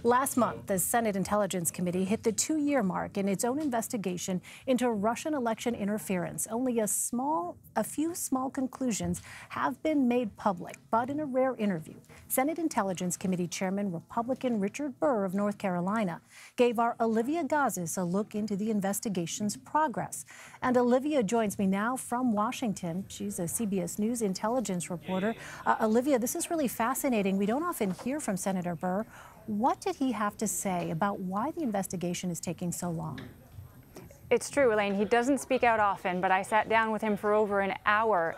Last month, the Senate Intelligence Committee hit the 2-year mark in its own investigation into Russian election interference. Only a few small conclusions have been made public, but in a rare interview, Senate Intelligence Committee Chairman Republican Richard Burr of North Carolina gave our Olivia Gazis a look into the investigation's progress. And Olivia joins me now from Washington. She's a CBS News intelligence reporter. Olivia, this is really fascinating. We don't often hear from Senator Burr. What did he have to say about why the investigation is taking so long? It's true, Elaine. He doesn't speak out often, but I sat down with him for over an hour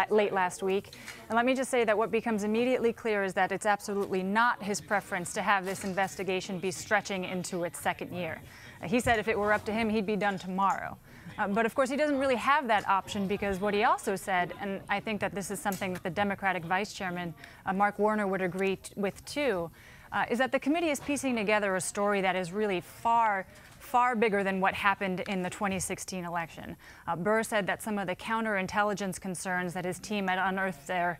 late last week. And let me just say that what becomes immediately clear is that it's absolutely not his preference to have this investigation be stretching into its second year. He said if it were up to him, he'd be done tomorrow. But of course, he doesn't really have that option because what he also said, and I think that this is something that the Democratic Vice Chairman, Mark Warner, would agree with too, is that the committee is piecing together a story that is really far bigger than what happened in the 2016 election. Burr said that some of the counterintelligence concerns that his team had unearthed there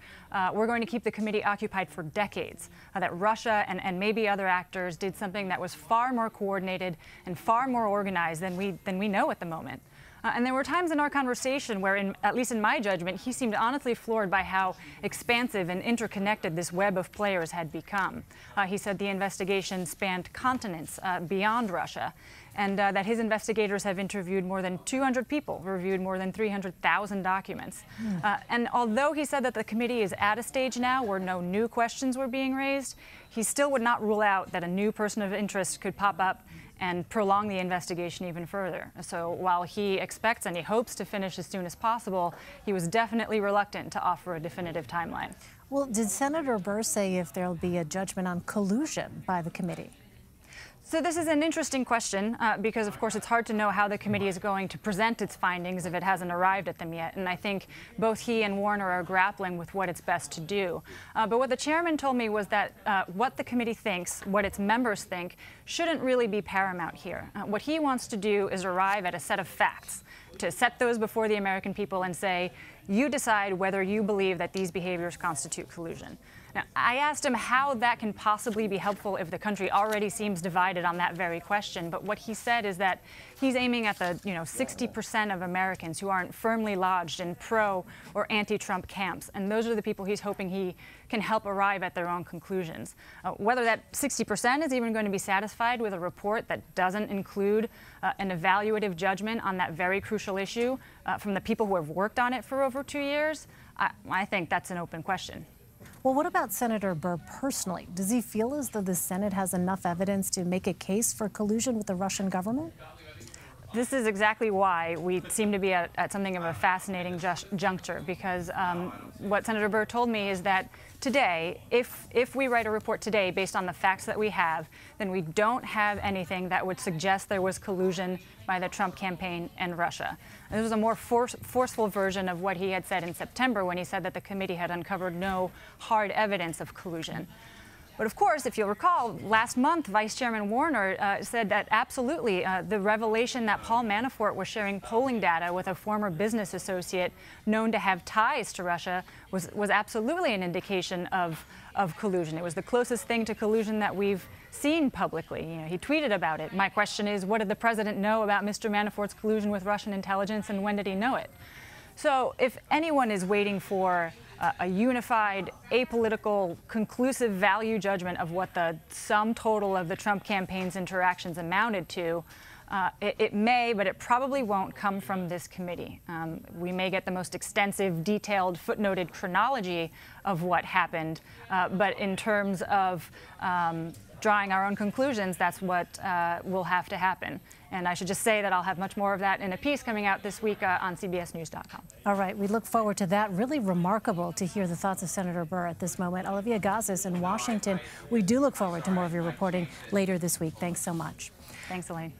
were going to keep the committee occupied for decades, that Russia and maybe other actors did something that was far more coordinated and far more organized than we know at the moment. And there were times in our conversation where, at least in my judgment, he seemed honestly floored by how expansive and interconnected this web of players had become. He said the investigation spanned continents beyond Russia, and that his investigators have interviewed more than 200 people, reviewed more than 300,000 documents. And although he said that the committee is at a stage now where no new questions were being raised, he still would not rule out that a new person of interest could pop up and prolong the investigation even further. So while he expects and he hopes to finish as soon as possible, he was definitely reluctant to offer a definitive timeline. Well, did Senator Burr say if there'll be a judgment on collusion by the committee? So this is an interesting question because, of course, it's hard to know how the committee is going to present its findings if it hasn't arrived at them yet. And I think both he and Warner are grappling with what it's best to do. But what the chairman told me was that what the committee thinks, what its members think, shouldn't really be paramount here. What he wants to do is arrive at a set of facts, to set those before the American people and say, you decide whether you believe that these behaviors constitute collusion. Now, I asked him how that can possibly be helpful if the country already seems divided on that very question. But what he said is that he's aiming at the 60% of Americans who aren't firmly lodged in pro or anti-Trump camps. And those are the people he's hoping he can help arrive at their own conclusions. Whether that 60% is even going to be satisfied with a report that doesn't include an evaluative judgment on that very crucial issue from the people who have worked on it for over 2 years, I think that's an open question. Well, what about Senator Burr personally? Does he feel as though the Senate has enough evidence to make a case for collusion with the Russian government? This is exactly why we seem to be at something of a fascinating juncture, because what Senator Burr told me is that today, if we write a report today based on the facts that we have, then we don't have anything that would suggest there was collusion by the Trump campaign and Russia. And this was a more forceful version of what he had said in September when he said that the committee had uncovered no hard evidence of collusion. But of course, if you'll recall, last month, Vice Chairman Warner said that absolutely the revelation that Paul Manafort was sharing polling data with a former business associate known to have ties to Russia was absolutely an indication of collusion. It was the closest thing to collusion that we've seen publicly. He tweeted about it. My question is, what did the president know about Mr. Manafort's collusion with Russian intelligence, and when did he know it? So if anyone is waiting for a unified, apolitical, conclusive value judgment of what the sum total of the Trump campaign's interactions amounted to, it may, but it probably won't come from this committee. We may get the most extensive, detailed, footnoted chronology of what happened, but in terms of drawing our own conclusions, that's what will have to happen. And I should just say that I'll have much more of that in a piece coming out this week on CBSNews.com. All right, we look forward to that. Really remarkable to hear the thoughts of Senator Burr at this moment. Olivia Gazis in Washington, we do look forward to more of your reporting later this week. Thanks so much. Thanks, Elaine.